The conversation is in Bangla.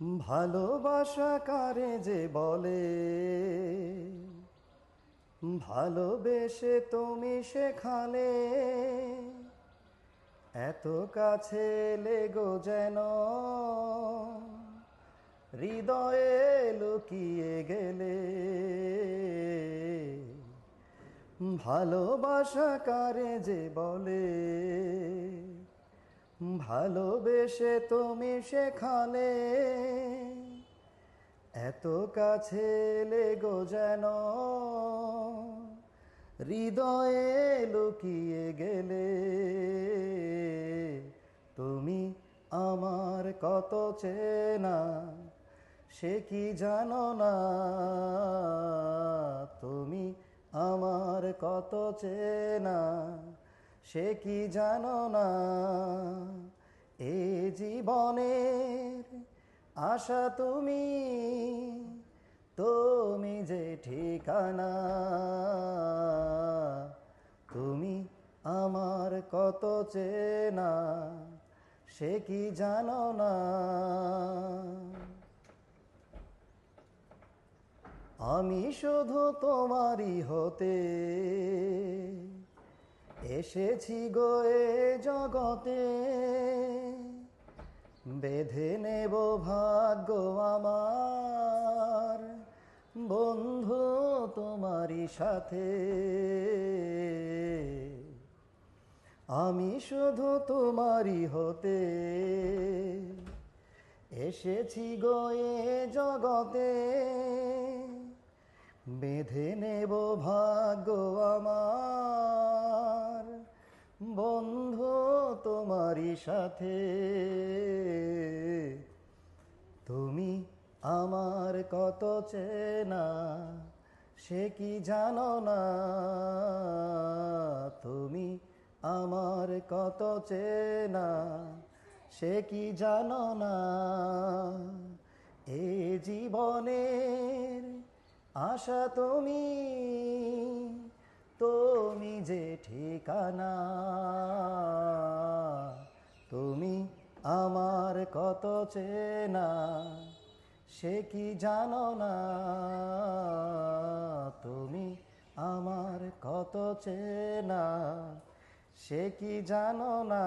ভালোবাসা কারে যে বলে, ভালোবেসে তুমি সেখানে এত কাছে লেগো যেন হৃদয়ে লুকিয়ে গেলে। ভালোবাসা কারে যে বলে, ভালোবেসে তুমি সেখানে এত কাছে লেগো যেন হৃদয়ে লুকিয়ে গেলে। তুমি আমার কত চেনা সে কি জানো না, তুমি আমার কত চেনা সে কি জানো না। এ জীবনের আশা তুমি, তুমি যে ঠিকানা, তুমি আমার কত চেনা সে কি জানো না। আমি শুধু তোমারই হতে এসেছি গো এ জগতে, বেঁধে নেব ভাগ্য আমার বন্ধু তোমারই সাথে। আমি শুধু তোমারই হতে এসেছি গো এ জগতে, বেঁধে নেব ভাগ্য আমার বন্ধু তোমারই সাথে। তুমি আমার কত চেনা সে কি জানো না, তুমি আমার কত চেনা সে কি জানো না। এ জীবনের আশা তুমি, তুমি যে ঠিকানা, তুমি আমার কত চেনা সে কি জানো না, তুমি আমার কত চেনা সে কি জানো না।